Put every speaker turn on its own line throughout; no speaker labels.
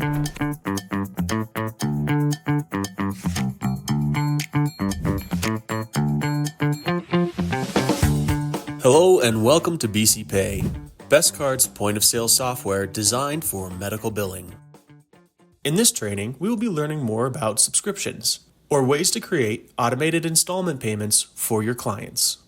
Hello and welcome to BC Pay, BestCard's point-of-sale software designed for medical billing. In this training, we will be learning more about subscriptions, or ways to create automated installment payments for your clients.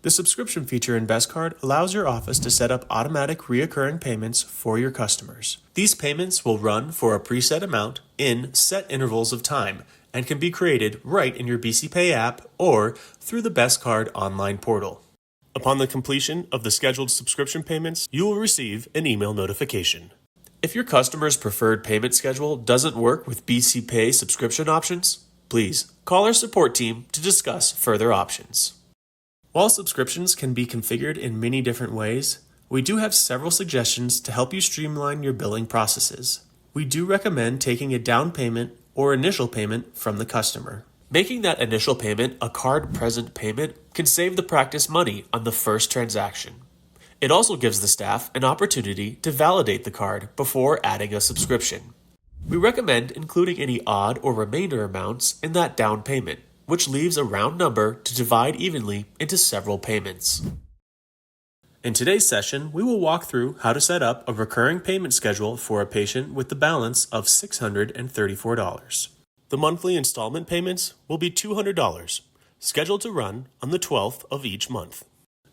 The subscription feature in BestCard allows your office to set up automatic reoccurring payments for your customers. These payments will run for a preset amount in set intervals of time and can be created right in your BC Pay app or through the BestCard online portal. Upon the completion of the scheduled subscription payments, you will receive an email notification. If your customer's preferred payment schedule doesn't work with BC Pay subscription options, please call our support team to discuss further options. While subscriptions can be configured in many different ways, we do have several suggestions to help you streamline your billing processes. We do recommend taking a down payment or initial payment from the customer. Making that initial payment a card-present payment can save the practice money on the first transaction. It also gives the staff an opportunity to validate the card before adding a subscription. We recommend including any odd or remainder amounts in that down payment, which leaves a round number to divide evenly into several payments. In today's session, we will walk through how to set up a recurring payment schedule for a patient with the balance of $634. The monthly installment payments will be $200, scheduled to run on the 12th of each month.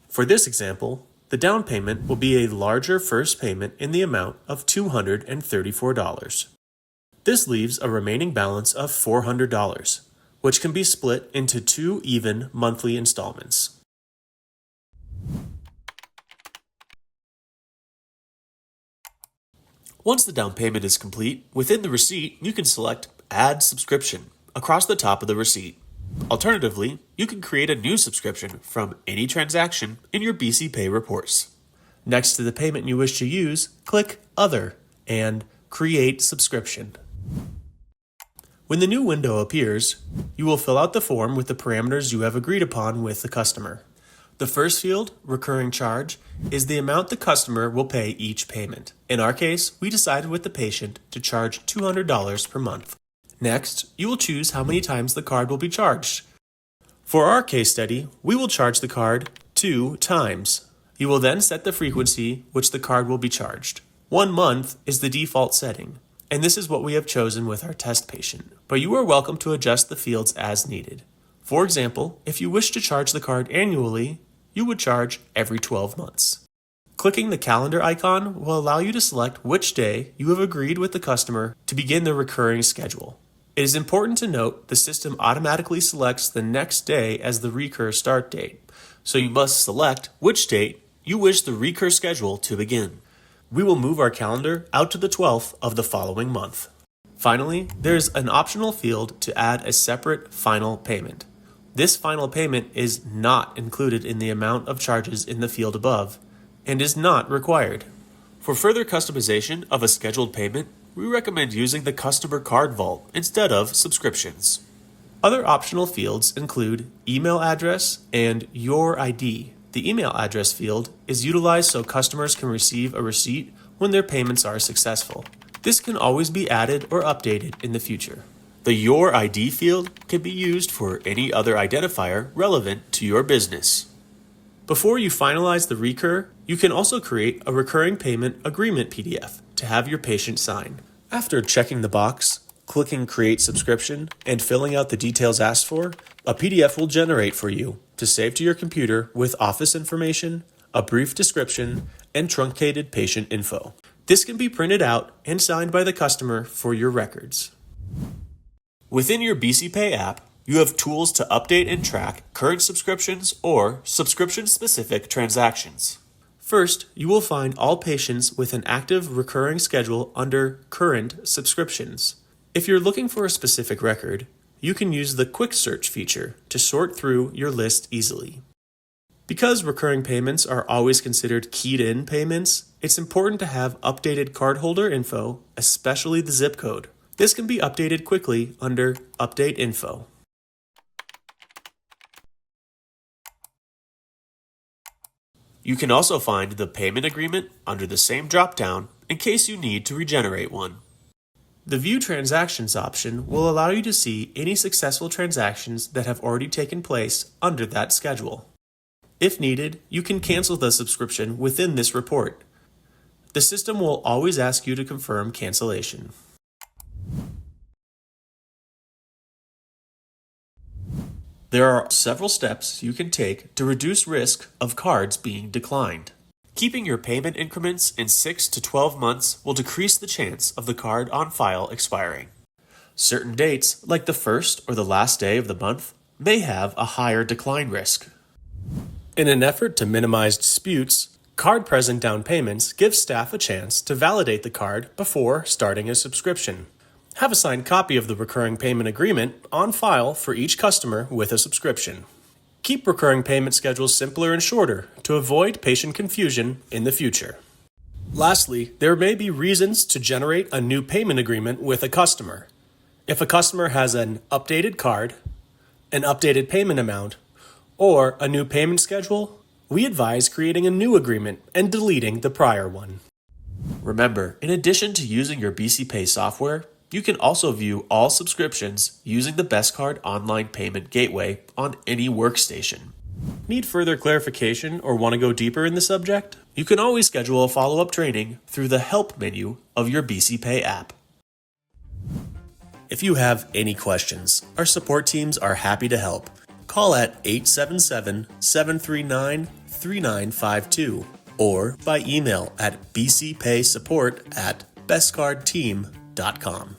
For this example, the down payment will be a larger first payment in the amount of $234. This leaves a remaining balance of $400, which can be split into 2 even monthly installments. Once the down payment is complete, within the receipt, you can select Add Subscription across the top of the receipt. Alternatively, you can create a new subscription from any transaction in your BC Pay reports. Next to the payment you wish to use, click Other and Create Subscription. When the new window appears, you will fill out the form with the parameters you have agreed upon with the customer. The first field, recurring charge, is the amount the customer will pay each payment. In our case, we decided with the patient to charge $200 per month. Next, you will choose how many times the card will be charged. For our case study, we will charge the card 2 times. You will then set the frequency which the card will be charged. 1 month is the default setting, and this is what we have chosen with our test patient, but you are welcome to adjust the fields as needed. For example, if you wish to charge the card annually, you would charge every 12 months. Clicking the calendar icon will allow you to select which day you have agreed with the customer to begin the recurring schedule. It is important to note the system automatically selects the next day as the recur start date, so you must select which date you wish the recur schedule to begin. We will move our calendar out to the 12th of the following month. Finally, there is an optional field to add a separate final payment. This final payment is not included in the amount of charges in the field above and is not required. For further customization of a scheduled payment, we recommend using the Customer Card Vault instead of subscriptions. Other optional fields include email address and your ID. The email address field is utilized so customers can receive a receipt when their payments are successful. This can always be added or updated in the future. The Your ID field can be used for any other identifier relevant to your business. Before you finalize the recur, you can also create a recurring payment agreement PDF to have your patient sign. After checking the box, clicking Create Subscription, and filling out the details asked for, a PDF will generate for you to save to your computer with office information, a brief description, and truncated patient info. This can be printed out and signed by the customer for your records. Within your BC Pay app, you have tools to update and track current subscriptions or subscription-specific transactions. First, you will find all patients with an active recurring schedule under Current Subscriptions. If you're looking for a specific record, you can use the Quick Search feature to sort through your list easily. Because recurring payments are always considered keyed-in payments, it's important to have updated cardholder info, especially the zip code. This can be updated quickly under Update Info. You can also find the payment agreement under the same drop-down in case you need to regenerate one. The View Transactions option will allow you to see any successful transactions that have already taken place under that schedule. If needed, you can cancel the subscription within this report. The system will always ask you to confirm cancellation. There are several steps you can take to reduce risk of cards being declined. Keeping your payment increments in 6 to 12 months will decrease the chance of the card on file expiring. Certain dates, like the first or the last day of the month, may have a higher decline risk. In an effort to minimize disputes, card-present down payments give staff a chance to validate the card before starting a subscription. Have a signed copy of the recurring payment agreement on file for each customer with a subscription. Keep recurring payment schedules simpler and shorter to avoid patient confusion in the future. Lastly, there may be reasons to generate a new payment agreement with a customer. If a customer has an updated card, an updated payment amount, or a new payment schedule, we advise creating a new agreement and deleting the prior one. Remember, in addition to using your BC Pay software, you can also view all subscriptions using the BestCard online payment gateway on any workstation. Need further clarification or want to go deeper in the subject? You can always schedule a follow-up training through the Help menu of your BC Pay app. If you have any questions, our support teams are happy to help. Call at 877-739-3952 or by email at bcpaysupport@bestcardteam.com.